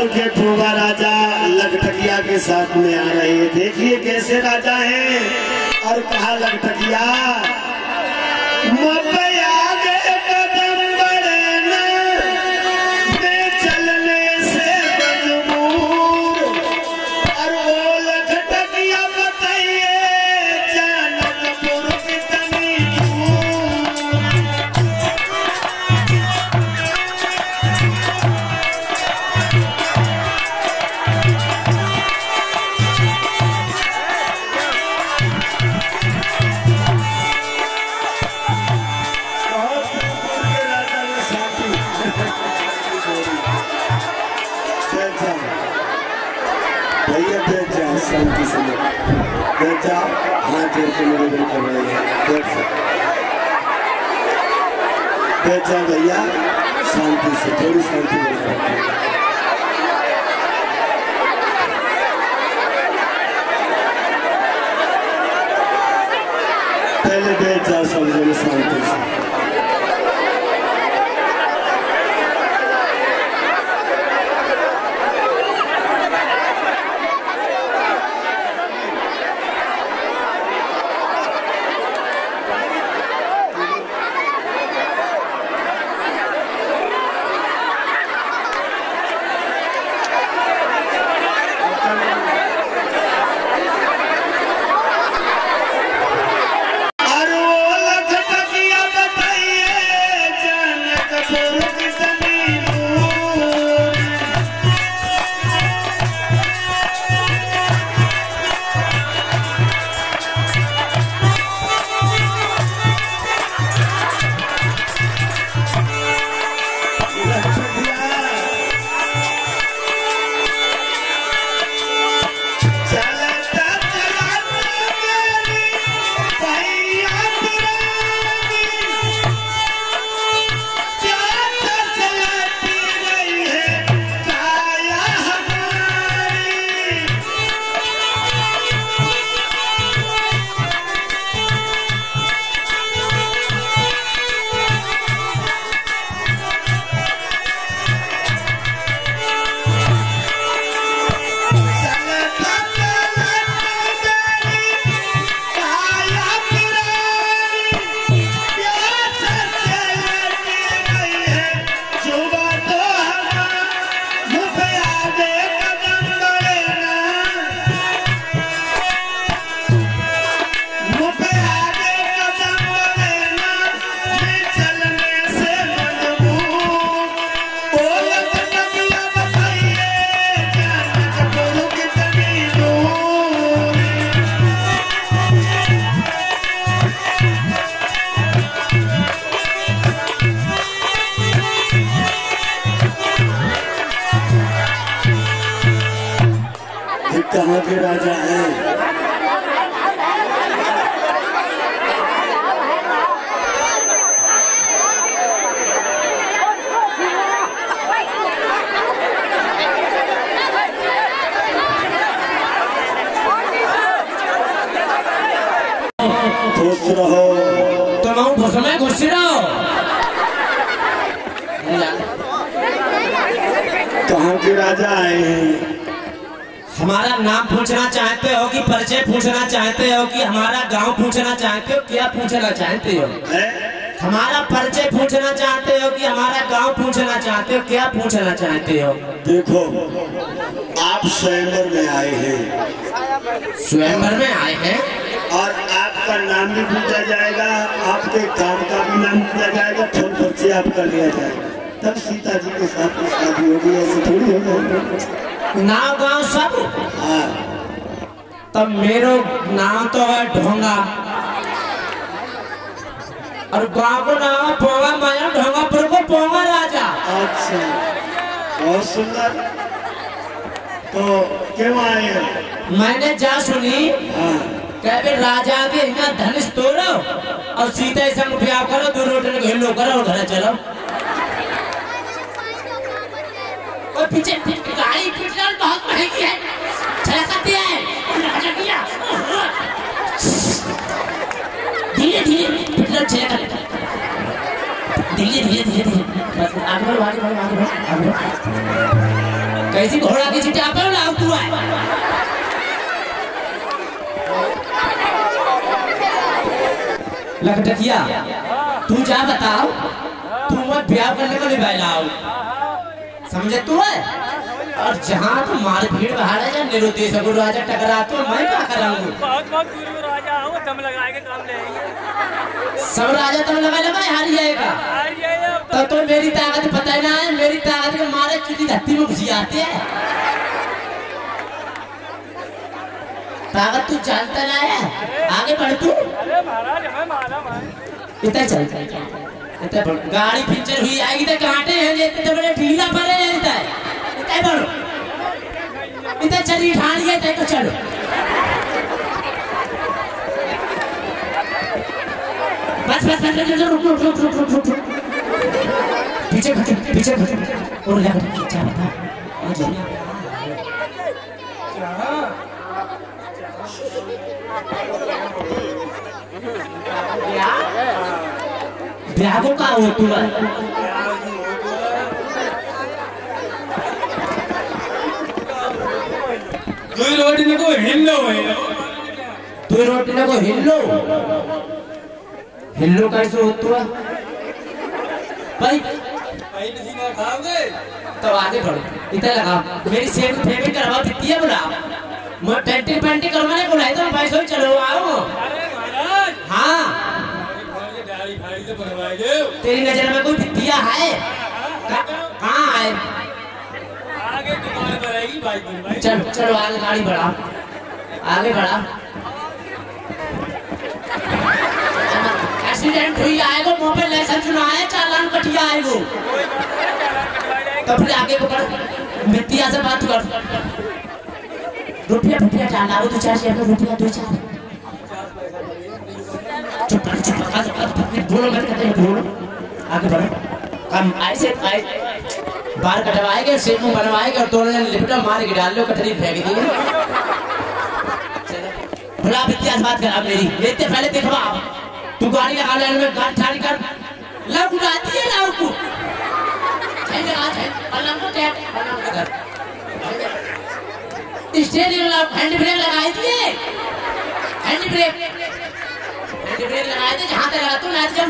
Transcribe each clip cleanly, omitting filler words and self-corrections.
गांव के फूबा राजा लखटकिया के साथ में आ रहे हैं। देखिए कैसे राजा हैं। और कहा लखटकिया भैया बैठ जाओ शांति से, बैठ जाओ, हाथ जोड़ के निवेदन कर रहे हैं, बैठ जाओ भैया शांति से, थोड़ी शांति बरकरार। पहले बैठ जाओ सब जने शांति से। कहाँ के राजा हैं? खुश रहो, तुम घुसमे घुसी रहो। कहाँ के राजा आए हैं? हमारा नाम पूछना चाहते हो कि परिचय पूछना चाहते हो कि हमारा गांव पूछना चाहते हो, क्या पूछना चाहते हो? हमारा परिचय पूछना चाहते हो कि हमारा गांव पूछना चाहते हो, क्या पूछना चाहते हो? देखो आप स्वयंवर में आए हैं, स्वयंवर में आए हैं और आपका नाम भी पूछा जाएगा, आपके काम का भी नाम पूछा जाएगा, फिर परिचय आपका लिया जाएगा, तब सीता जी के साथ शादी होगी। ऐसे थोड़ी होगा नाम गाँव सब। तब मेरो नाम तो है ढोंगा और गाँव को नाम है पोंगा माया ढोंगा पर को पोंगा राजा। अच्छा बहुत सुंदर। तो क्यों आए हैं? मैंने जा सुनी कहते राजा के इतना धनुष तोड़ो और सीता संग ब्याह करो, दो रोटी घेलो करो और घर चलो। और पीछे गाड़ी पेट्रोल बहुत महंगी है, छलकती है, धीरे धीरे पेट्रोल छलकता है। धीरे धीरे धीरे धीरे बस आगे बढ़ो आगे बढ़ो आगे बढ़ो आगे बढ़ो। कैसी घोड़ा की सीटें आप लाओ तू है लखटकिया तू जा बताओ तू मत ब्याह करने को नहीं बैलाओ समझे तू है और जहाँ तो मार भीड़ बाहर है जब निरुद्ध सगुर राजा टकरा तो मैं क्या कराऊंगा बहुत दूर राजा आओ दम लगाए के काम लेंगे सब राजा तुम लगा लगा हार जाएगा तो मेरी ताकत पता ही ना है मेरी ताकत के मारे चुकी धरती में घुसी आते हैं ताकत तू जानता ना है आगे बढ़ तू अरे महाराज मैं मालूम है इतना चल इतना बढ़ गाड़ी पंचर हुई आएगी तो कांटे हैं ये इतने बड़े ढीला पड़े हैं इतना बढ़ो इतना चली ठान गया तो चलो बस बस बस रुक रुक रुक रुक रुक रुक रुक पीछे और लगा क्या बता ब्याह को का हो तू रोटी ने को हिल्लो हिल्लो कैसे हो तू भाई नहीं खाओगे तो आगे बढ़ो इतना लगा मेरी सेव फेवरेट करवा कितनी है बुला मैं पेंटी करवाने बुलाए तो पैसे चलो आओ अरे महाराज हाँ दाढ़ी फाड़ी तो बनवाए दो तेरी नजर में कोई बिटिया है कहाँ है आगे दुकान पर आएगी बाइक बनवाई चलो चलो आगे गाड़ी बढ़ा आगे बढ़ा एक्सीडेंट हुई आएगो मोबाइल लाइसेंस चुनाए चालान कटिया आएगो तो फिर आगे पकड़ मिट्टिया से बात कर रुपया डाला वो 2-4 रुपया 2-4 चुप बोलो मत कहते बोलो आगे बढ़ो हम ऐसे बाल कटवाएंगे शेप मुंह बनवाएंगे और दोनों लिपटा मार के डाल लो कटरी फेंक दिए भला इतिहास बात कर मेरी लेते पहले देखवा तू गाड़ी लगा ले में गाड़ी ठाड़ी कर लग उड़ाती है लाउ को पलंग को टैप पलंग को कर स्टीयरिंग ला हैंड ब्रेक लगाई दिए हैंड ब्रेक लगाए थे जहां तक लगा तू नाच जम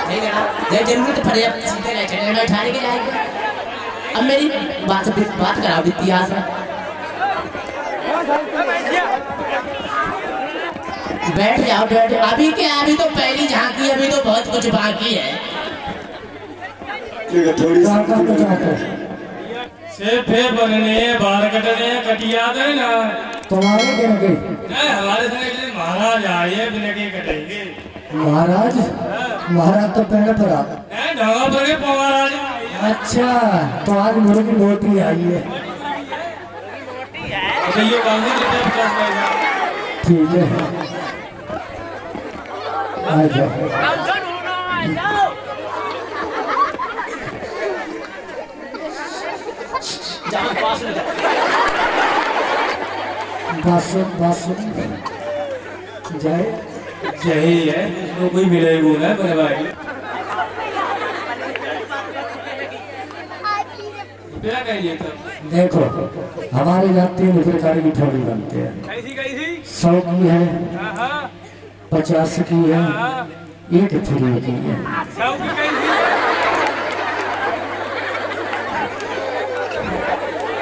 नहीं लगा ये जरूरत पड़े अब सीधे ले चले मैं ठाणे के जाएंगे अब मेरी बात कराओ इतिहास में बैठ जाओ अभी क्या अभी तो पहली झांकी अभी तो बहुत कुछ बाकी है थोड़ी से फिर बनने बाल कटने कटिया दे ना तुम्हारे दिन के हमारे से महाराज आए बिना के कटेंगे महाराज तो पहले पर आप ढंगा पर के महाराज अच्छा तो आज मुर्गी रोटी आई है तो ये काम नहीं ठीक है आ जाओ बस जय यही है तो कोई मिले वो ना बड़े भाई मेरा कहिए तो देखो हमारे यहाँ 3 प्रकार की थोड़ी बनते हैं कैसी 100 की है 50 की है 1 फ्री की है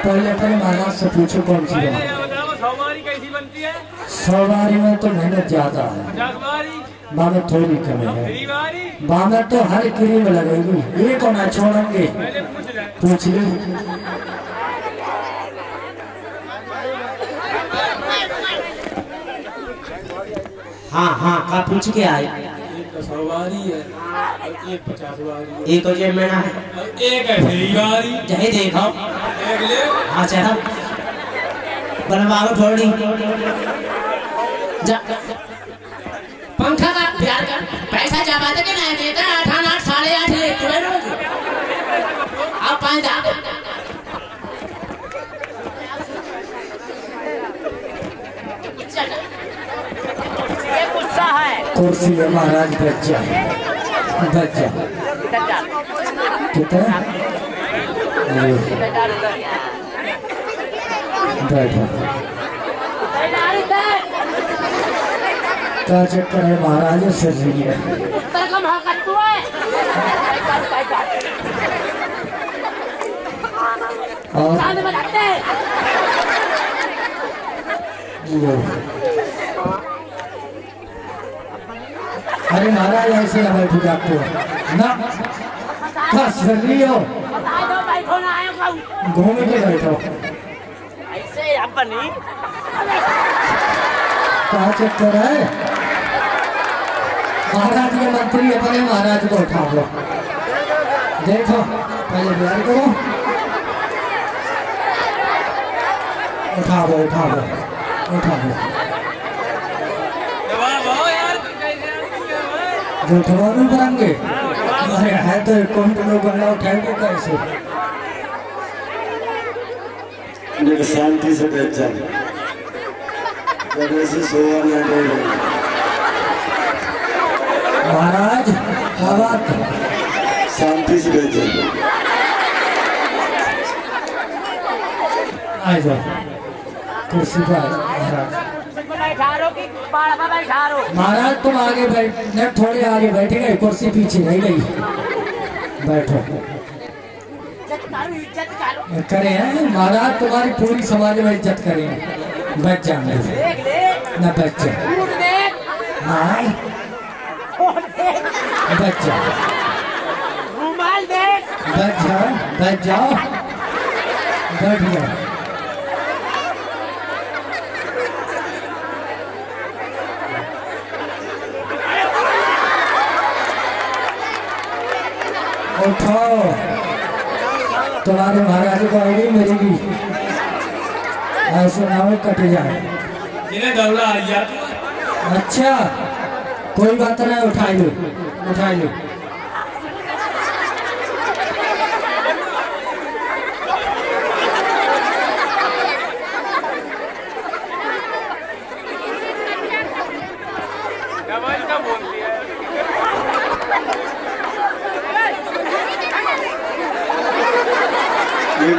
पहले महाराज से पूछो कौन सी है सवारी कैसी बनती है 100 बारी में तो मेहनत ज्यादा है 50 बारी बामें थोड़ी कमी है फ्री बारी बामें तो हर क्रीम लगेगी ये को ना छोड़ेंगे पहले पूछ ली हाँ का पूछ के आए एक 100 बारी है और एक 50 बारी एक और जेब में ना है और एक है फ्री बारी चाहे देखो एक ले हाँ चाहे बनवाओ थोड़ी पंखा का प्यार कर पैसा जमा दे के नहीं देता 8 8.5 ले तू रोज आप 5 दा चल कुर्सी है महाराज, बैठ जा बैठ जा। कितना बैठो। क्या चक्कर है महाराज, सर जी है और अरे महाराज ऐसे ना बैठो आपको ना, बस कर रही हो घूम के बैठो ऐसे अपनी क्या चक्कर है महाराज के मंत्री अपने महाराज को उठा लो। देखो पहले बिहार करो, उठाओ उठाओ उठाओ जो ठवानू बनाएंगे। अरे है तो कौन लोग बना उठाएंगे कैसे? शांति से बैठ जाए, से सोया ना दे। महाराज हवा शांति से बैठ जाए। आ जाओ कुर्सी पर महाराज। महाराज तुम आगे बैठ, न थोड़े आगे बैठेंगे, कुर्सी पीछे नहीं गई। बैठो करे हैं महाराज, तुम्हारी पूरी समाज में इज्जत करें। बैठ जाएंगे न बैठ जा, बैठ जा बैठ जाओ बैठ जाओ बैठ जाओ। उठो, तुम्हारे महाराज को आएगी मेरी भी, ऐसे ना हो कट जाए। जिन्हें दौड़ा आ गया। अच्छा कोई बात नहीं, उठाई लो उठाई लो।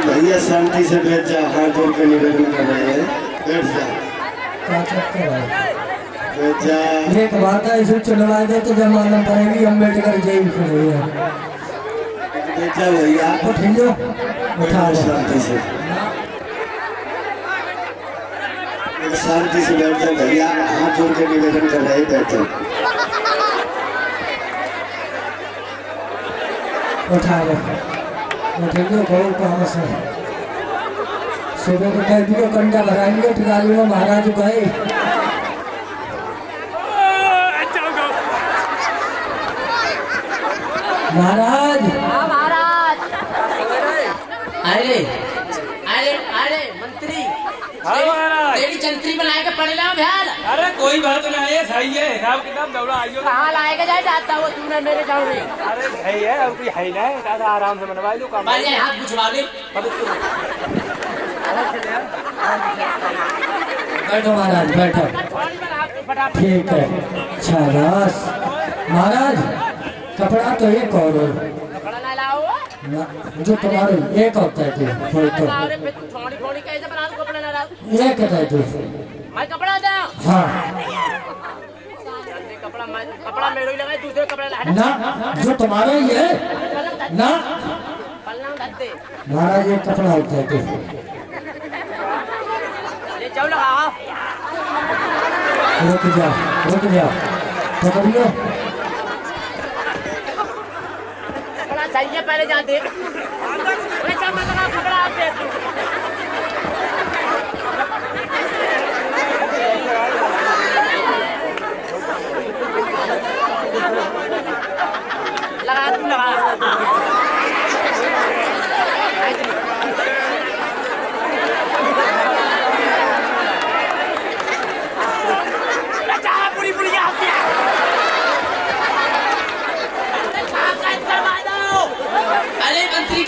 भैया शांति से बैठ जा, हाथ जोड़ के निवेदन कर रहे हैं, बैठ जा। क्या चक्कर है? बैठ जा। एक बात है, इसे चुनवा दे तो जमाना पड़ेगी, अम्बेडकर जेल खुली है। बैठ जा भैया, उठियो उठाओ शांति से, शांति से बैठ जा भैया, हाथ जोड़ के निवेदन कर रहे हैं, बैठ जा। उठाओ उठियो बहुत काम से। सुबह को कह दियो कंडा भराएंगे टिकाली में, महाराज गए। महाराज अरे अरे अरे मंत्री तेरी चंत्री बनाए के पड़े ला भैया। अरे कोई बात नहीं है, सही है, हिसाब किताब दौड़ा आइयो। कहाँ लाएगा जाए जाता वो तूने मेरे जान रही। अरे सही है, अब कोई है ना, दादा आराम से मनवा लो काम। पहले हाथ बुझवा दे। बैठो महाराज बैठो, ठीक है। शाबाश महाराज, कपड़ा तो एक और कपड़ा ना लाओ ना, जो तुम्हारे एक होता है तो कैसे बना दूं कपड़ा ना लाओ। एक है तो मैं कपड़ा दे। हाँ कपड़ा मेरे ही लगा, दूसरे कपड़ा ला ना, जो तुम्हारा ही है ना महाराज, एक कपड़ा होता है तो जाओ लगा। रुक जाओ पकड़ियो। कपड़ा सही है, पहले जा देख। कपड़ा आप दे लगा, तू लगा। पूरी पूरी अरे मंत्री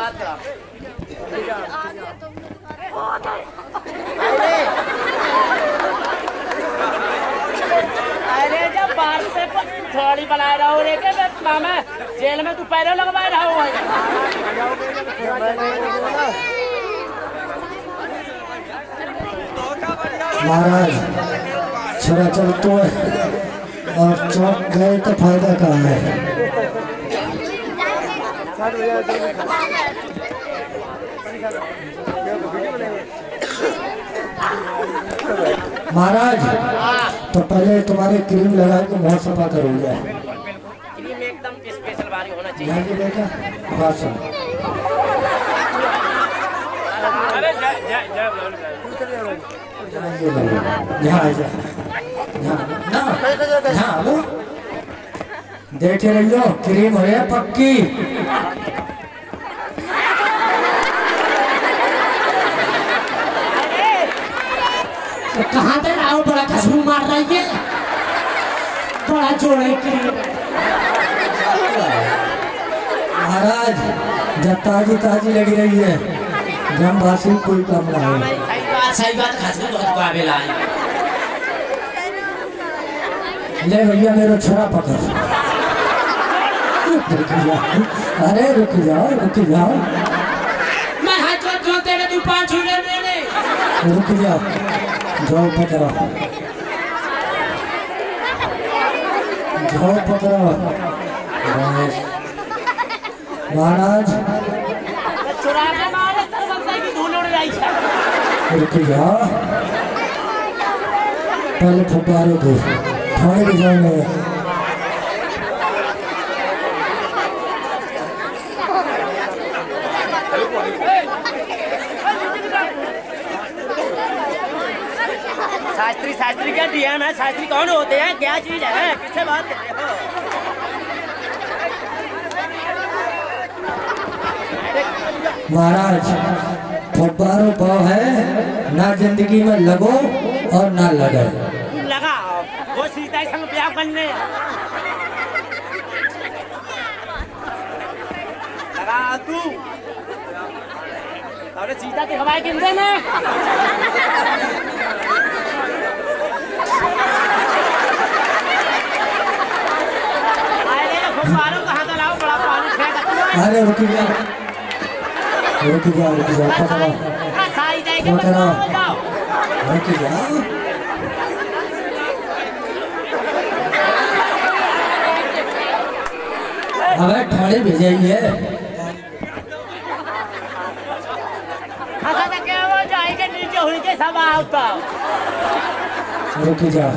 बात करा। अरे जब बाल पे थोड़ी बना रहा हूँ रे के मामा जेल में तू पहले लगवा रहा हूँ। महाराज छरा चलतो है और चौक गए तो फायदा कहाँ है। महाराज तो पहले तुम्हारे क्रीम लगा के बहुत सफा करोगे। क्रीम एकदम स्पेशल वाली होना चाहिए। यहाँ बेटा बात सुन। यहाँ वो देखे रहियो क्रीम है पक्की। तो कहाँ दे रहा हो? बड़ा कसम मार रही है, बड़ा जोड़े क्रीम। महाराज जब ताजी ताजी लगी रही है ग्रामवासी कोई काम ना है। सही बात खास में बहुत काबिल है। ले भैया मेरा छुरा पकड़। रुक जाओ, अरे रुक जाओ। मैं हाथ जो तेरे तू 5 ले मेरे। रुक जाओ, जाओ पकड़ो। महाराज चुरा के मारे तरफ की धूल उड़ रही है। रुक जाओ, पहले फुकारो दो थाने के जाने। शास्त्री क्या डीएम है? शास्त्री कौन होते हैं? क्या चीज है? किससे बात कर रहे हो? महाराज फुब्बारों पाव है ना, जिंदगी में लगो और ना लगे। लगा वो सीता संग ब्याह बनने लगा तू और सीता के हवाई गिंदे में कहाँ का लाओ बड़ा पानी फेंक। अरे रुक जाओ पकड़ो। रुक जाओ, अबे थाने भेजेंगे। क्या वो जाएंगे नीचे हुई के सब आता। रुक जाओ,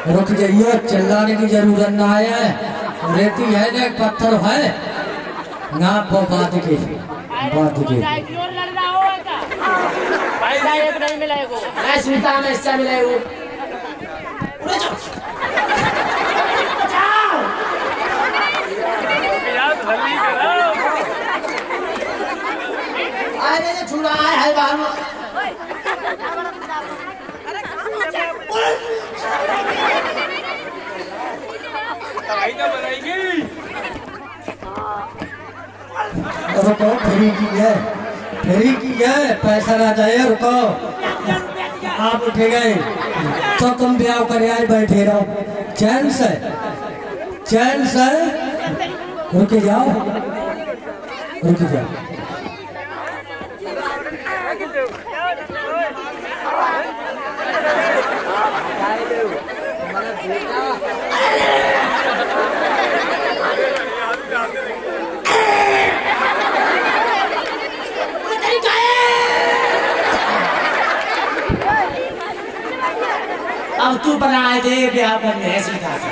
रुक जाइए, चिल्लाने की जरूरत ना है। रेती है ना, पत्थर है ना, वो बात की पैसा एक नहीं मिलेगा। मैं सुनता में इससे मिलेगा। अरे जो छुड़ा है बाबू। रुको, फ्री की है, पैसा ना जाए। रुको, आप उठे गए तो तुम ब्याह कर आए, बैठे रहो चैन से। रुक जाओ। अब तू बनाए दे ब्याह करने है सीधा से।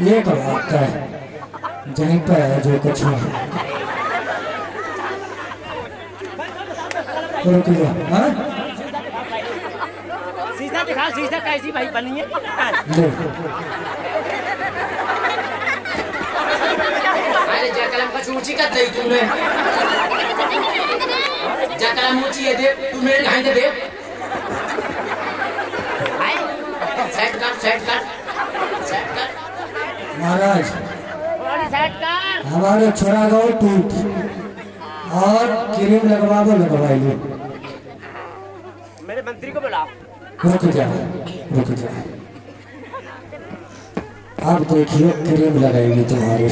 ये करवाता है जहीं पर है जो कुछ है। रुक जाओ, शीशा दिखा, शीशा कैसी भाई बनी है? अरे जकलम का ऊंची कर दी तुमने, जकलम ऊंची है देख, तू मेरे कहीं दे सेट कर, सेट कर, सेट कर महाराज। सेट कर। हमारे छोरा गाँव टूट और क्रीम लगवाओ लगवाइए। मेरे मंत्री को बुलाओ। रुक जाओ, रुक जाओ, अब देखिए क्रीम लगाएगी तुम्हारे।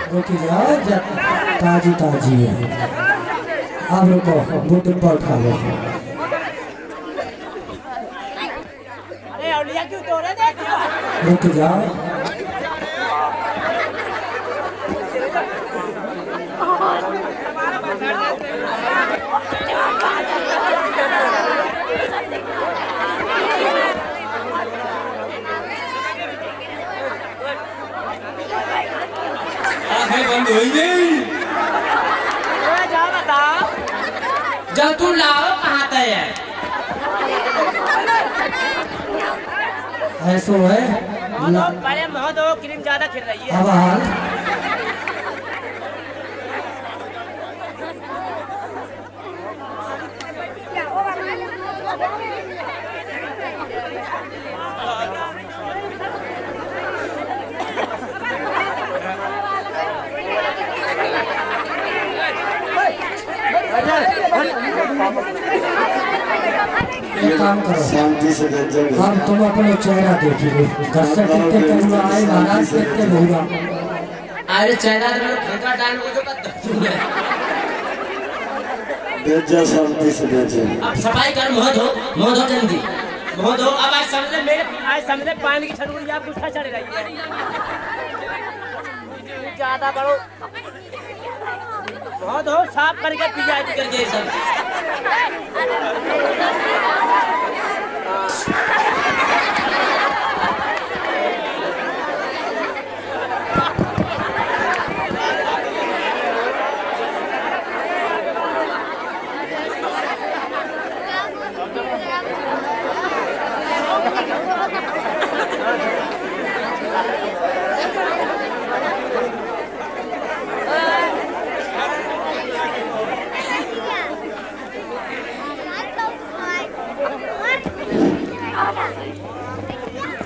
रुकी जाओ, ताजी ताजी है। अब रुको, बुट पर उठा लो। अरे औलिया क्यों तोड़े देखो? रुक जाओ, बंद हो गई। जा बताओ, जब तू लाओ कहाँ तय है? ऐसो है पहले मुँह दो, क्रीम ज्यादा खिल रही है। अब हाल एक काम करो, शांति से बैठ जाओ। हम तुम अपने चेहरा देखिए, घर से कितने करुआ आए महाराज, कितने लोग। अरे चेहरा तो मेरे ठेका डाल को जो कर बैठ जाओ, शांति से बैठ जाओ। अब सफाई कर, मुँह धो जल्दी, मुँह धो। अब आज समझे पानी की छटूरी आप गुस्सा चढ़ रही है ज्यादा बड़ो। बहुत हो साफ करके पी जाए करके एकदम।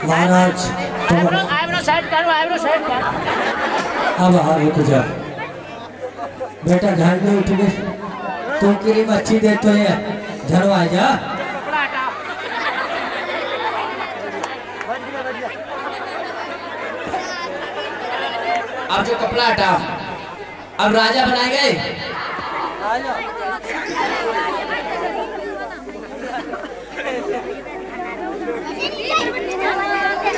महाराज आईब्रो सेट करो, आईब्रो सेट कर। अब हाल रुक जा बेटा, ध्यान में उठ गए तो क्रीम अच्छी दे तो ये झड़वा जा। अब जो कपड़ा हटा, अब राजा बनाए गए।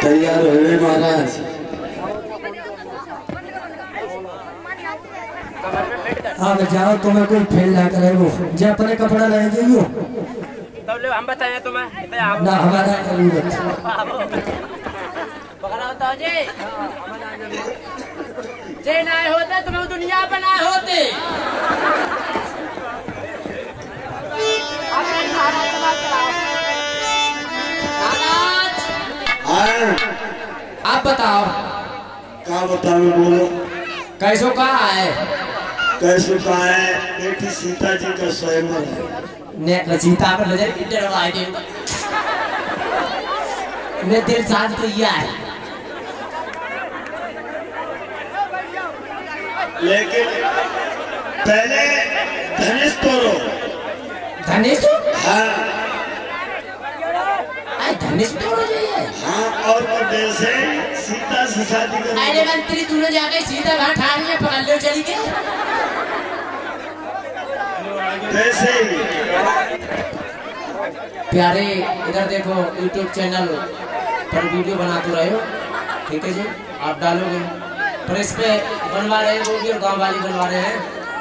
तैयार हुए महाराज। अब जाओ, तुम्हें कोई फेल ना करे, वो जो अपने कपड़ा ले जाइयो। तो हम बताए तुम्हें ना हमारा जरूरत। होता जे ना होते तुम्हें दुनिया बना होते। आप बताओ, क्या बताऊं, बोलो। कैसो कहा है? कैसे कहा है? बेटी सीता जी का स्वयंवर है। ने सीता पर नजर की डरवाए दे। मैं दिल साथ तो यह है, लेकिन पहले धनुष तोड़ो। धनुष? हाँ धनुष तोड़ो जाइए। हाँ, और बड़े से सीता से शादी करो। अरे मंत्री, तूने जाके सीता वहाँ ठाड़ में पकड़ लो, चली के वैसे ही प्यारे। इधर देखो, YouTube चैनल पर वीडियो बनाते रहे हो, ठीक है जी? आप डालोगे पर इस पे बनवा रहे हैं वो भी और गाँव वाली बनवा रहे हैं।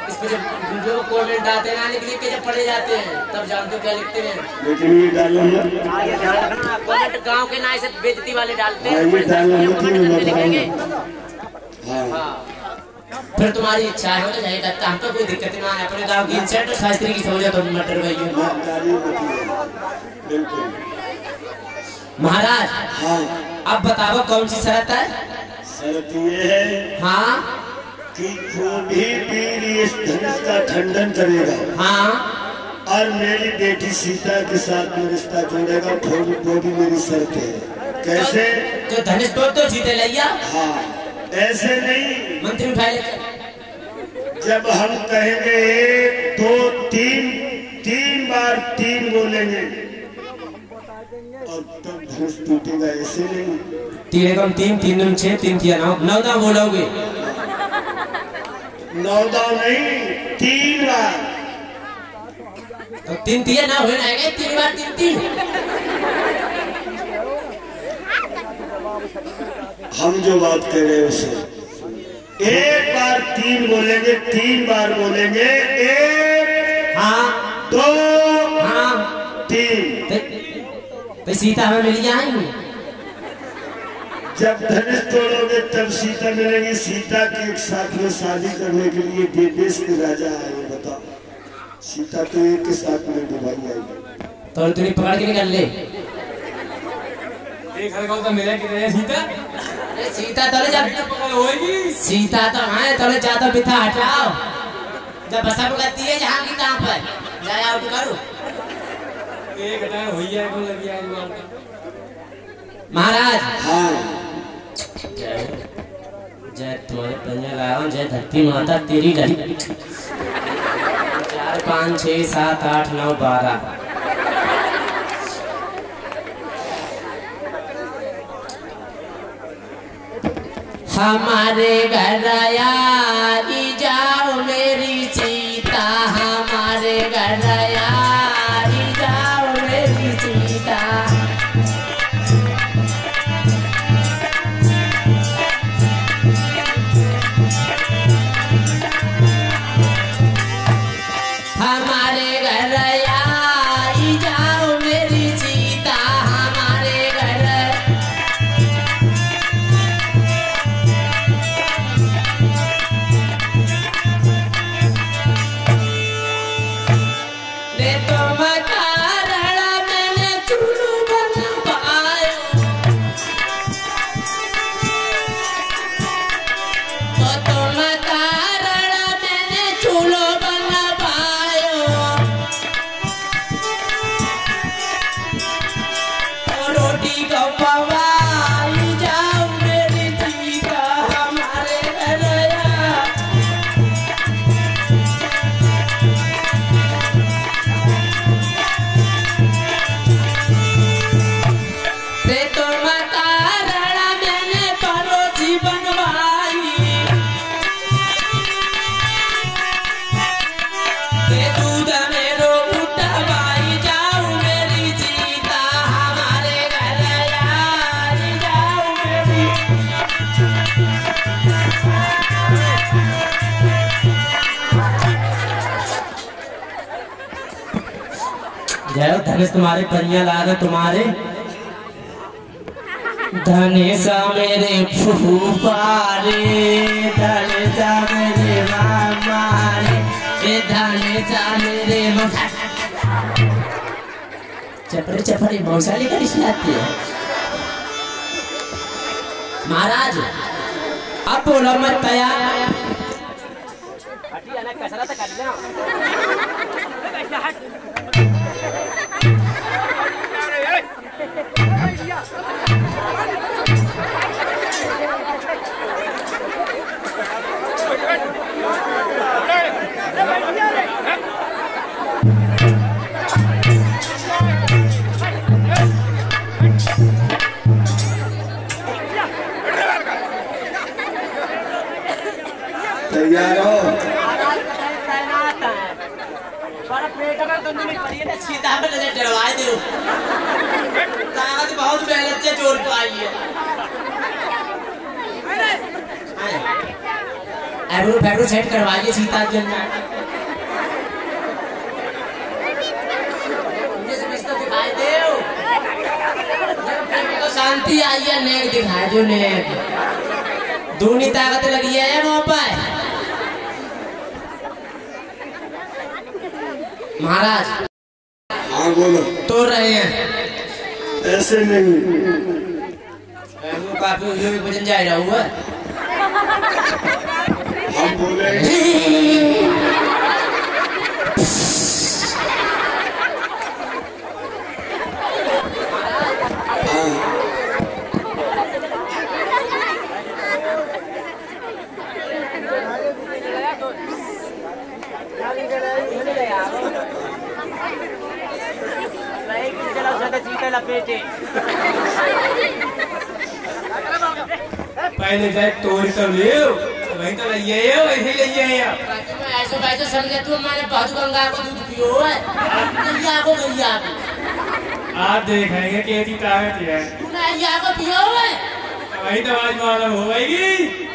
इस पे जब वीडियो कमेंट आते हैं ना लिख के जब पढ़े जाते हैं तब जानते हो क्या लिखते हैं। लेकिन ये डालो ना, ये ध्यान रखना कमेंट गांव के ना ऐसे बेइज्जती वाले डालते हैं। ये डालो लिखेंगे हाँ फिर तुम्हारी इच्छा है हो जाएगा, हमको कोई दिक्कत ना है। अपने गाँव की इंसेंट और शास्त्री की समझो तो मटर गई बिल्कुल। महाराज हाँ अब बताओ कौन सी शर्त है? शर्त ये है हाँ कि जो भी वीर इस धनुष का खंडन करेगा हाँ और मेरी बेटी सीता के साथ में रिश्ता जोड़ेगा वो भी मेरी शर्त है। कैसे? तो धनुष तो जीते लिया। हाँ ऐसे नहीं, मंत्री उठाए लेकर जब हम कहेंगे 1 2 3 3 बार 3 बोलेंगे और तब धनुष टूटेगा। ऐसे नहीं, 3 एकम 3 3 दूनी 6 3 3 9 9 दाव बोलोगे। 9 दाव नहीं 3 बार। तो 3 3 ना हो जाएगा 3 बार 3 3। हम जो बात कर रहे हैं उसे 1 बार 3 बोलेंगे, 3 बार बोलेंगे 1 हाँ 2 हाँ 3। तो सीता हमें मिल जाएंगी। जब धनुष तोड़ोगे तब सीता मिलेगी। सीता के एक साथ में शादी करने के लिए देश के राजा आए। बताओ, सीता तो एक के साथ में निभाई आई। तो तूने पकड़ के निकल ले। एक हर तो मिला कि नहीं सीता? सीता तो जब होगी सीता तो है तो ज्यादा बिथा हटाओ। जब बसा पकड़ती है जहाँ की कहाँ पर जाए आउट करो। एक घटा हो जाए कौन लग गया महाराज। हाँ जय तुम्हारे पंजा लाओ, जय धरती माता तेरी लड़ी। 4 5 6 7 8 9 12। हमारे घर आई जाओ मेरी सीता, हमारे घर आई जाओ मेरी सीता। हमारे घर आई जाओ मेरी सीता, हमारे घर। रे तुम कारण मैंने चुलू बनवायो, तो तुम कारण मैंने चूल्हो बनवायो। रोटी को पवाई जाओ मेरी सीता, हमारे घर आ। रे तुम कारण मैंने परोसी बनवाई, रे दूध मेरो उठवाई जाओ मेरी सीता, हमारे घर आई जाओ मेरी। जय धनेश तुम्हारे परियां ला रहे तुम्हारे। धनेशा मेरे फूफा रे, धनेशा मेरे मामा रे, ये धनेशा मेरे मौसा। चपड़े चपड़े मौसा लेकर इसलिए आती है। महाराज अब बोलो मत तैयार। हटिया ना कसरत कर ले। तैयार हो? बड़ा पेट में तो नहीं पड़ी है। सीता पे नजर डरवाए दो। ताकत बहुत मेहनत से जोड़ पाई है। एब्रो फैब्रो सेट करवाइए सीता के अंदर। दिखाई दे तो शांति आई है। नेक दिखाए जो नेक दूनी ताकत लगी है वहाँ पर। महाराज हाँ बोलो। तो रहे हैं ऐसे नहीं काफी वजन जा रहा हुआ। हम बोले लपेटे पहले जाए तोड़ तो ले वहीं तो लइए है वहीं लइए है। ऐसे वैसे समझे तू मैंने बहुत गंगा को दूध पियो है। गैया को आप देखेंगे कि ऐसी ताकत है। तूने गैया को पियो है वहीं तो आज मालूम हो गई।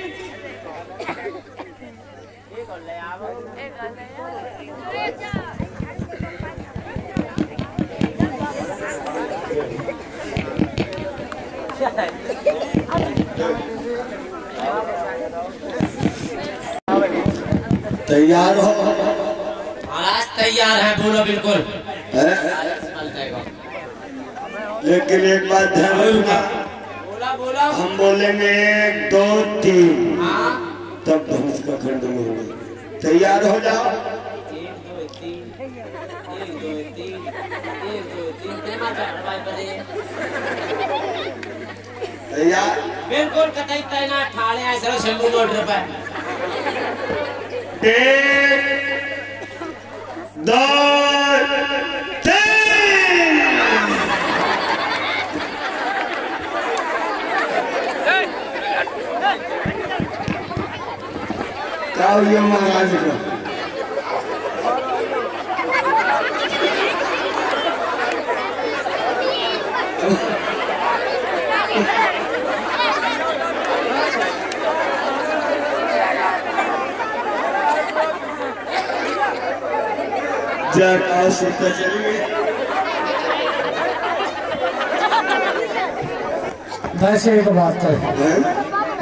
तैयार हो? महाराज तैयार है बोलो बिल्कुल है? लेकिन एक बात ध्यान रखना। बोला बोला हम बोलेंगे 1 2 3 हाँ तब धनुष का खंड में होगा। तैयार हो जाओ। 1 2 3 1 2 3 1 2 3 तेरा भाई बजे तैयार? बिल्कुल कतई तैनात ठाले हैं सर शंभू मोटर पर। 1 2 3 क्या हुआ महाराज को? सीता चली गई। वैसे एक बात है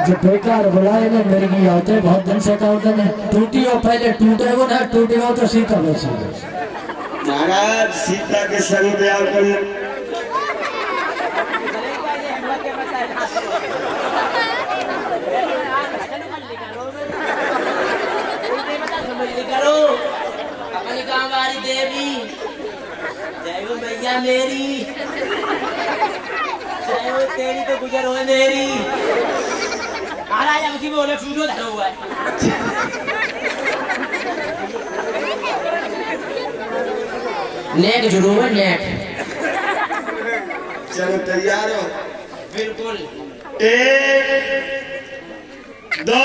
जो बेकार बुलाए ना मेरे की आते बहुत दिन से कहते हैं टूटी हो पहले टूटे वो ना टूटे हो तो सीता वैसी महाराज सीता के संग ब्याह कर करो अपनी गाँव वाली देवी जय हो मैया मेरी जय हो तेरी तो गुजर हो मेरी। महाराज हम की बोले सूर्य धरा हुआ है। नेक जरूर है नेक। चलो तैयार हो? बिल्कुल 1 2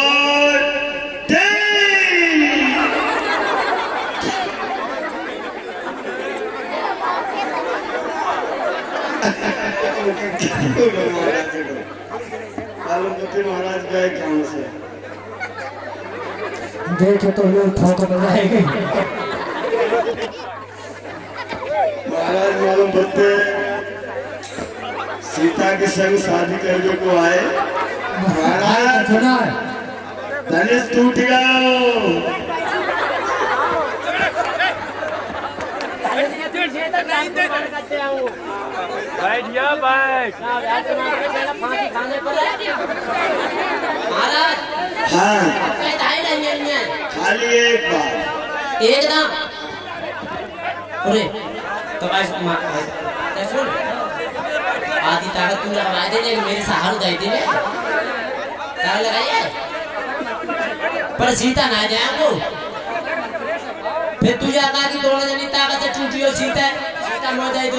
3 महाराज गए काम से देखे तो लोग ठोक बजाएंगे। महाराज मालूम पड़ते सीता के संग शादी करने को आए। महाराज धनुष टूट गया। बैठ जा बैठ। महाराज हाँ नहीं खाली एक बार एकदम अरे तो भाई सुन आधी ताकत तू लगवा दे लेकिन मेरे सहारू दे दे ताकत लगाइए पर सीता ना जाए वो फिर तू जाकर कि दोनों जनी ताकत से टूटी हो सीता सीता मर जाए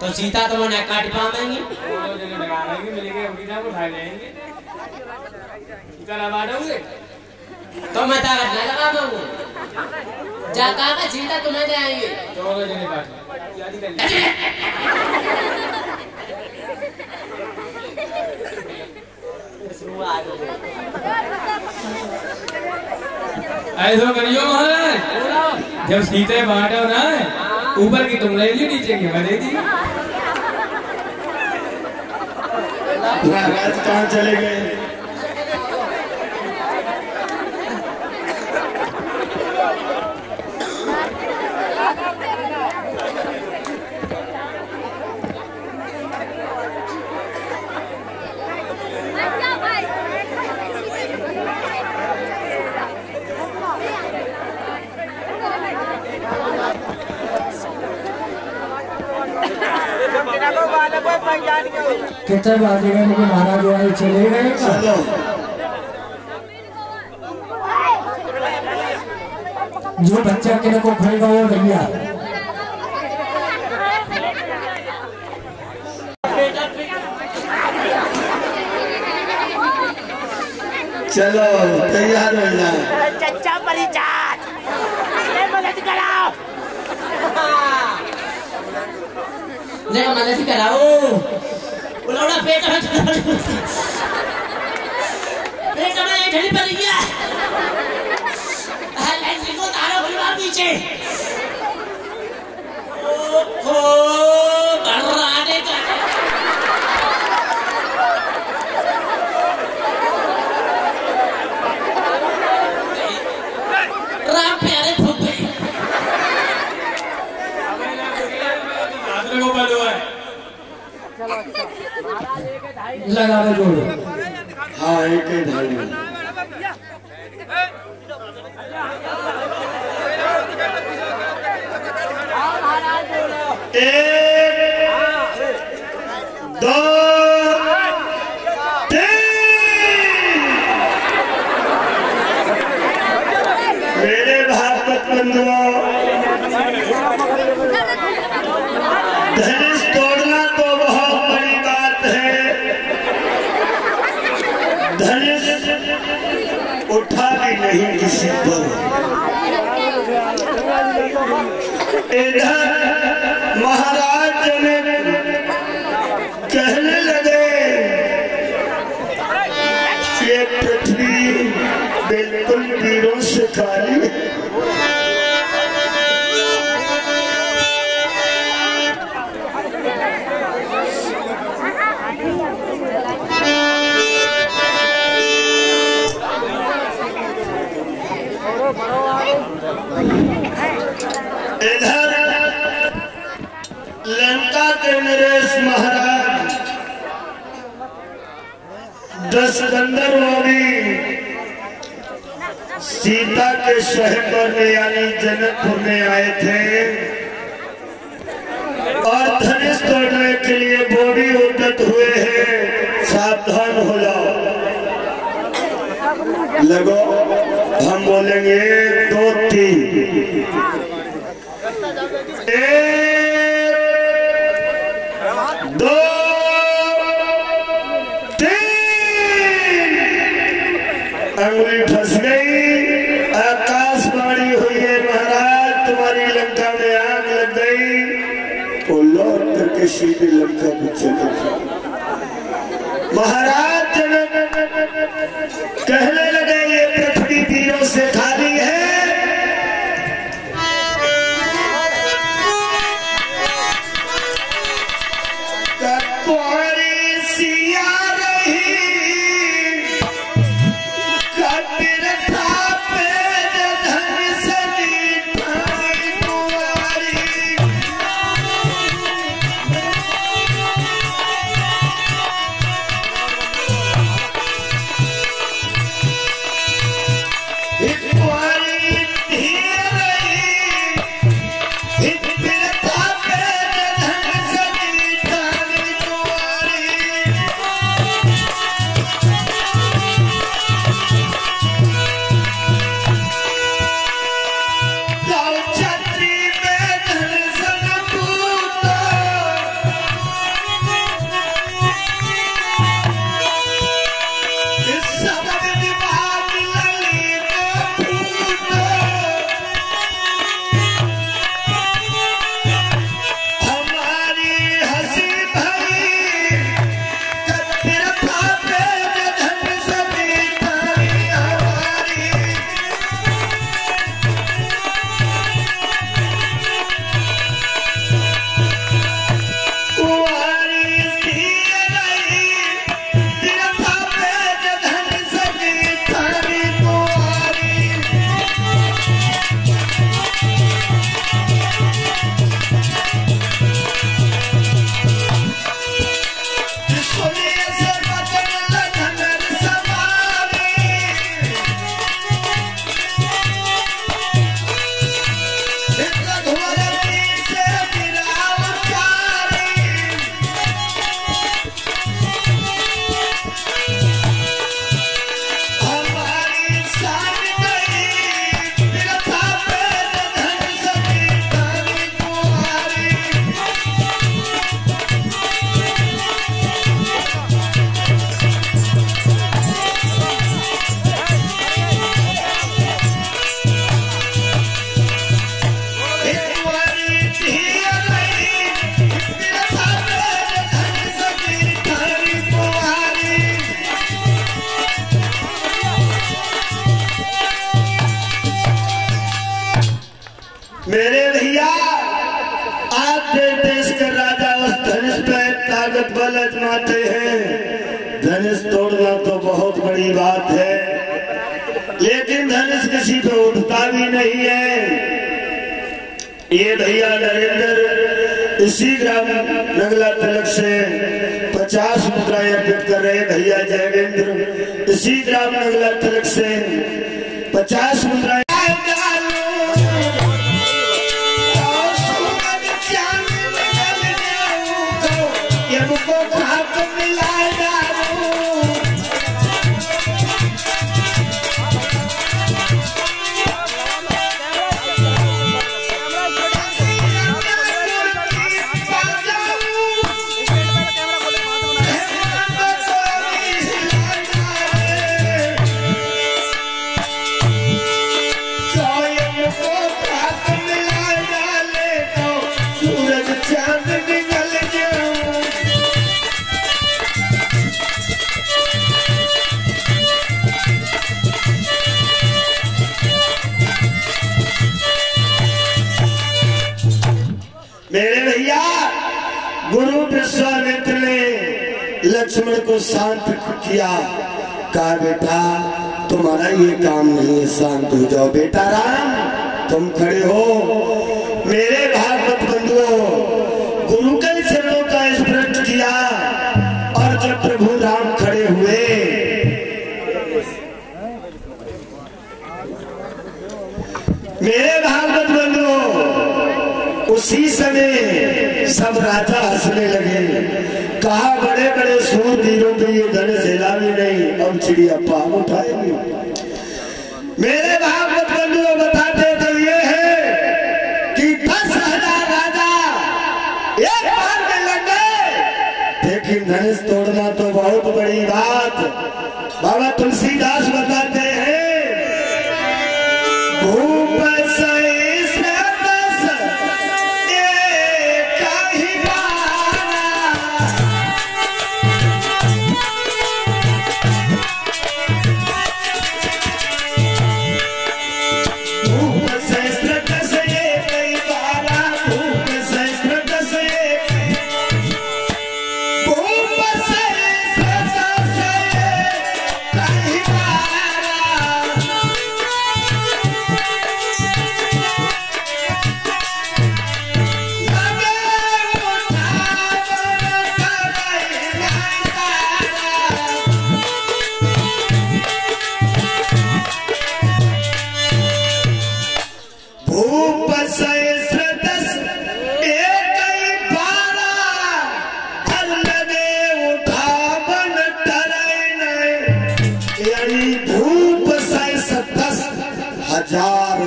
तो सीता तो मैं काट पाएंगी तो मैं ताकत ना लगा पाऊंगा जाकर का सीता तुम्हें दे आएंगे ऐसा करियो महाराज, जब सीते बांटो ना, ऊपर की तुम ले ली, नीचे की मैं दे दी। महाराज कहाँ चले गए? कितने बाजीगर के महाराज वाले चले गए? चलो जो बच्चा के को खाएगा वो भैया। चलो तैयार हो जा। चच्चा परिचार मदद कराओ, मदद कराओ। उलौड़ा पेट में ठंडी पड़ रही है, लैंड्री को तारो खुलवा पीछे। ओहो बर्राने का राम प्यारे फुफे को बलो है। लगा दो जोड़ो। हाँ एक ही ढाई। एक दो तीन। मेरे भागवत बंधुओं, धनुष तोड़ना तो बहुत बड़ी बात है, धनुष उठा भी नहीं किसी पर। इधर महाराज ने कहने लगे ये पृथ्वी बिल्कुल वीरों से खाली है। इधर लंका के नरेश महाराज 10 गंधर्वों भी सीता के शहर में यानी जनकपुर में आए थे और धनुष तोड़ने के लिए वो भी उद्यत हुए हैं। सावधान हो जाओ। लगो हम बोलेंगे 1 2 3। 1 2 3। अंगुली फंस गई, आकाशवाणी हुई है महाराज तुम्हारी लंका में आग लग गई। वो लौट करके सीधे लंका में चले गए। महाराज कहने लगे ये पृथ्वी वीरों से खाली है। कटोरी सिया रही कबीर था पेज धन सदी ठाई कुंवारी। फरमाते हैं धनुष तोड़ना तो बहुत बड़ी बात है, लेकिन धनुष किसी पे उठता भी नहीं है। ये भैया नरेंद्र इसी ग्राम नगला तिलक से 50 मुद्राएं अर्पित कर रहे। भैया जयवेंद्र इसी ग्राम नगला तिलक से 50 मुद्राएं। मेरे भैया गुरु विश्वामित्र ने लक्ष्मण को शांत किया, कहा बेटा तुम्हारा ये काम नहीं है, शांत हो जाओ। बेटा राम तुम खड़े हो। मेरे भागवत बंधुओं, गुरु के चरणों का स्मरण किया और जब प्रभु राम खड़े हुए, मेरे भागवत बंधुओं, उसी समय सब राजा हंसने लगे। कहा बड़े बड़े सूरवीरों पे ये धनुष हिला भी नहीं और चिड़िया पाँव उठाएगी। मेरे भागवत बंधुओं बताते तो ये है कि 10,000 राजा एक बार में लग गए, लेकिन धनुष तोड़ना तो बहुत बड़ी बात। बाबा तुलसीदास बताते हैं भूप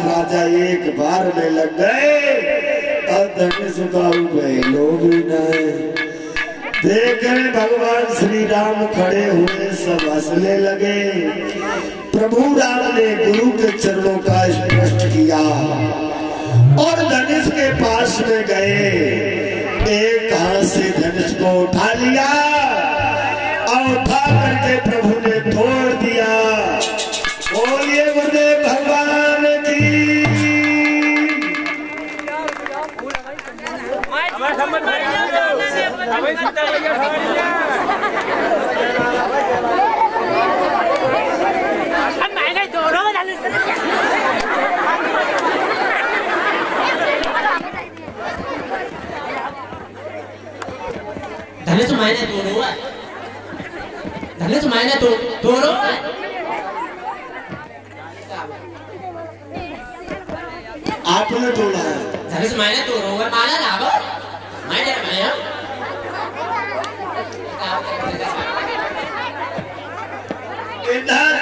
राजा एक बार में लग गए और धनुष उगाऊ गए, लोग ही नहीं। देख रहे भगवान श्री राम खड़े हुए, सब हंसने लगे। प्रभु राम ने गुरु के चरणों का स्पर्श किया और धनुष के पास में गए। एक हाथ से धनुष को उठा लिया और उठा करके प्रभु ने तोड़ दिया। बोलिए गुरुदेव भगवान की। धनुष मैंने तोड़ा है, धनुष मैंने तोड़ो है। आपने तोड़ा है धनुष मैंने तोड़ो है, माला लागो मैंने मैं इधर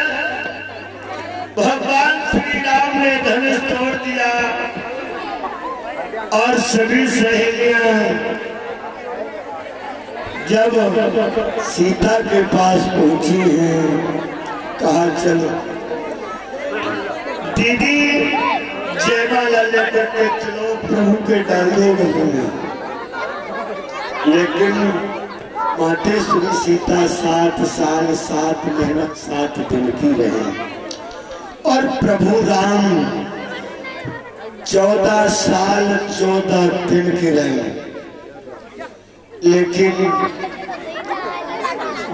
भगवान श्री राम ने धनुष तोड़ दिया और सभी सहेलियां जब सीता के पास पहुंची हैं, कहा चलो दीदी जयमाला लेकर के चलो प्रभु के डालों में। लेकिन मातेश्वरी सीता 7 साल 7 महीना 7 दिन की रहे और प्रभु राम 14 साल 14 दिन के रहे। लेकिन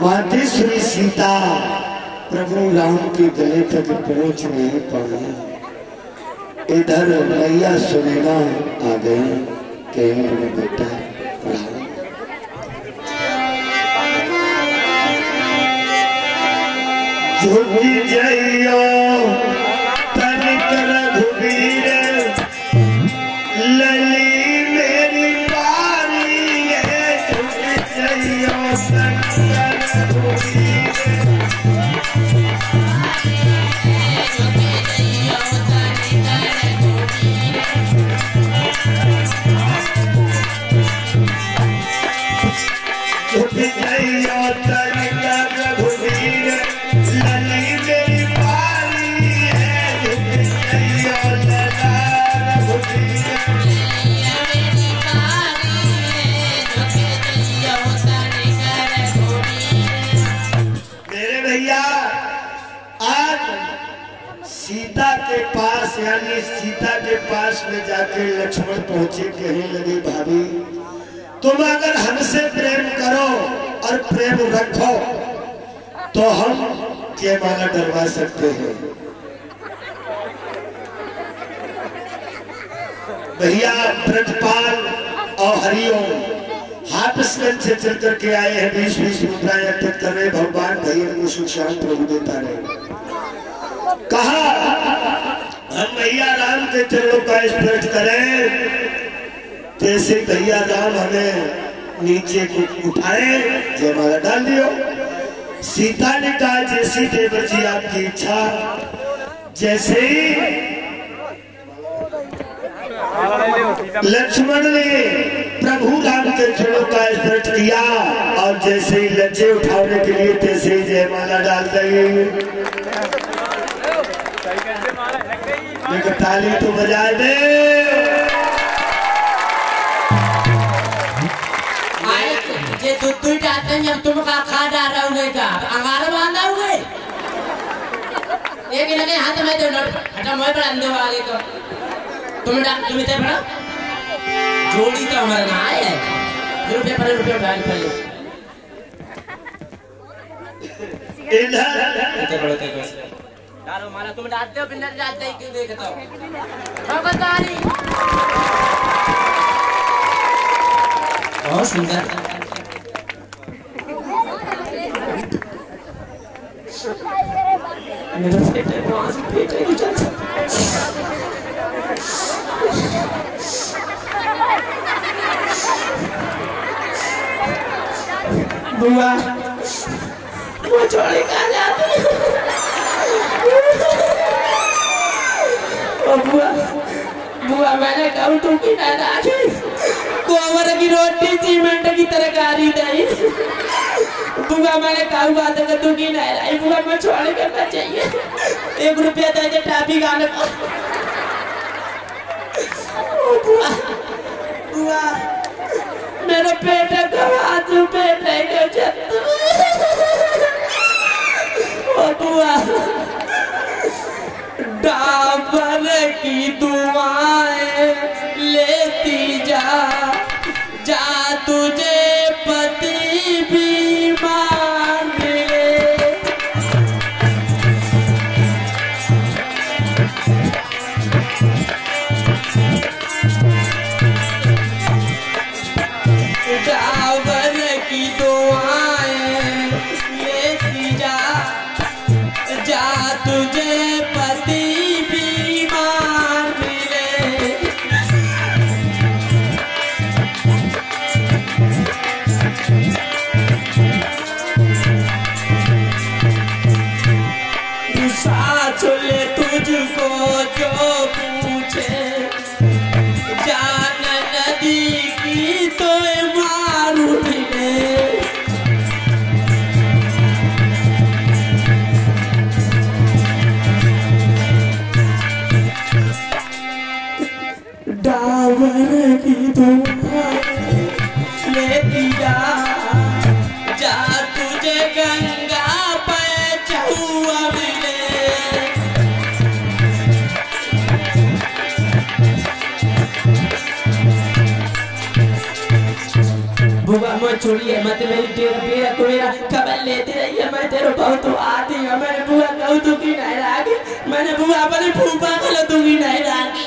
माता श्री सीता प्रभु राम के गले तक पहुंच नहीं पाई। इधर मैया सुनैना आ गई कि मेरे बेटा राम झुक जाइयो तनिक रघुवीर लली मेरी बारी है। झुक जाइयो तनिक रघुवीर यानी सीता के पास में जाके लक्ष्मण पहुंचे, कहने लगे भाभी तुम अगर हमसे प्रेम करो और प्रेम रखो तो हम जयमाला डलवा सकते हैं। भैया ब्रजपाल और हरिओम हाफिजगंज से चल करके आए हैं। 20-20 मुद्राएं अर्पित कर रहे। भगवान भैया को सुख शांति प्रभु देता रहे। कहा हम भैया राम के चरणों का स्पर्श करें, जैसे भैया राम हमें नीचे को उठाए जयमाला डाल दियो। सीता ने कहा जैसी देवर जी आपकी इच्छा। जैसे ही लक्ष्मण ने प्रभु राम के चरणों का स्पर्श किया और जैसे ही लज्जे उठाने के लिए तैसे ही जयमाला डाल दी। ताली तो बजा दे। ये दूध डालते हैं जब तुम खा डाल रहे हो क्या अंगारा बांधा हुए एक लगे हाथ में तो हटा मोह पर अंधे वाले तो तुम इधर पड़ा जोड़ी तो हमारा ना है। रुपये डाल पहले इधर बड़े डालो माला तुम डालते हो फिर नहीं डालते ही क्यों देखता हो। बहुत सुंदर मेरा बेटा वहां से बेटा ही चलता बुआ वो छोड़े कहाँ जाती बुआ बुआ मैंने कब तू की ना राखी गोबर की रोटी सीमेंट की तरकारी नहीं बुआ मैंने कहा बात है तू की नहीं लाई बुआ मैं छोड़ के मैं चाहिए 1 रुपया दे दे टापी गाने को। बुआ बुआ मेरे पेटे का हाथ पेटे के जत्तू ओ बुआ डाबर की दुआएं लेती जा जा तुझे पति बीमार मिले। डाबर की दुआएं लेती जा जा तुझे पति बीमार मिले। साथ ले तुझको जो पूछे जान नदी की तो मारू मिले। डाबर की दुआएं लेती जा जा तुझे गंगा पे चहुआ मिले। बुआ मैं छोड़िए मत मेरी डेरा को मेरा खबर लेती रही है, मैं तेरे बहुत आती हूँ। मैंने बुआ कहूँ तू की नहीं रागी, मैंने बुआ अपनी फूफा को तू की नहीं रागी।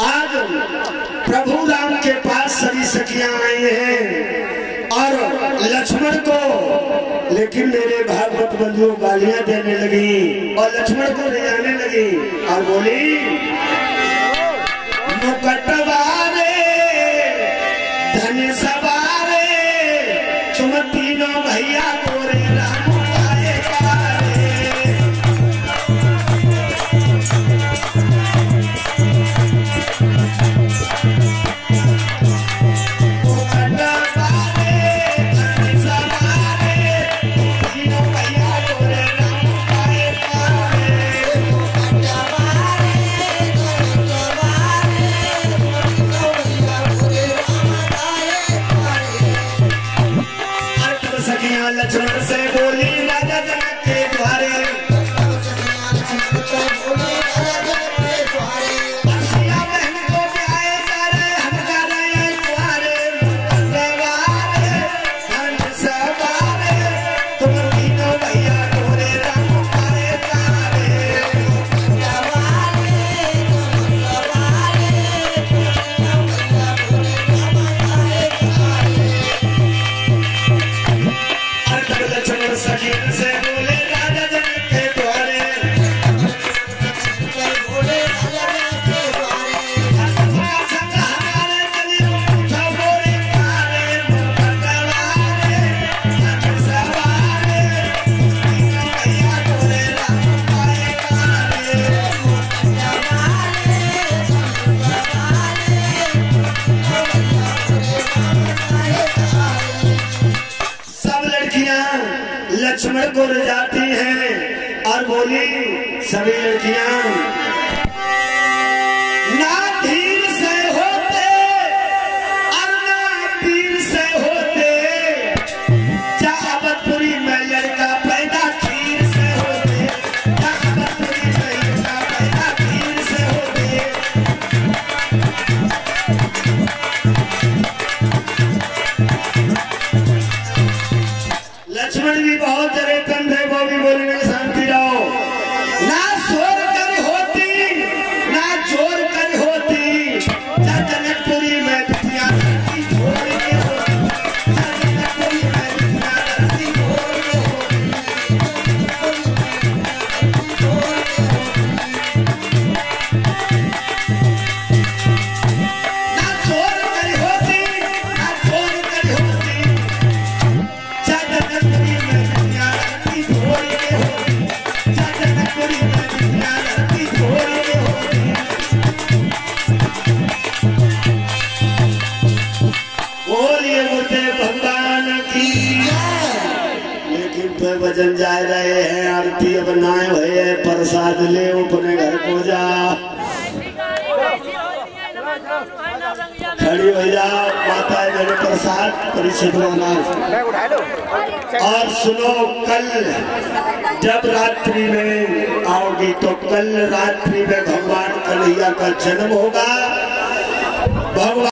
आज प्रभु राम के पास सभी सखियां आई हैं और लक्ष्मण को, लेकिन मेरे भागवत बंधुओं गालियां देने लगी और लक्ष्मण को ले जाने लगी और बोली मुकटवारे धन सवारे तुम तीनों भैया गोरे राम आए पारे। लक्ष्मण से बोली राजा जनक के द्वारे, सिया बहन को ब्याहे जा रहे हम जा रहे द्वारे, मुकटवारे धन सवारे तुम तीनों भैया गोरे राम आए पारे। लक्ष्मण को रिझाती हैं और बोली सभी लड़कियां, ना धीर से होते और ना पीर से होते, चावतपुरी में लड़का पैदा खीर से होते, चावतपुरी में लड़का पैदा खीर से होते। लक्ष्मण जी बहुत जरे तन थे, वो भी बोलने शांति रहो। ना शोर कर होती ना जोर कर होती, जनकपुरी में बिटिया लड़की छोड़ के होती, जनकपुरी में बिटिया लड़की छोड़ के होती, ना चोर कर होती ना चोर कर होती, जनकपुरी में बिटिया लड़की छोड़ के होती, जनकपुरी में बिटिया लड़की छोड़ के होती। बोलिए गुरुदेव भगवान की। लेकिन पे भजन जा रहे हैं, आरती अब नाय हुए, प्रसाद ले अपने घर को जा, खड़ी हो जाओ, माता मेरे प्रसाद परिषद और सुनो, कल जब रात्रि में आओगी तो कल रात्रि में भगवान कन्हैया का जन्म होगा। भगवान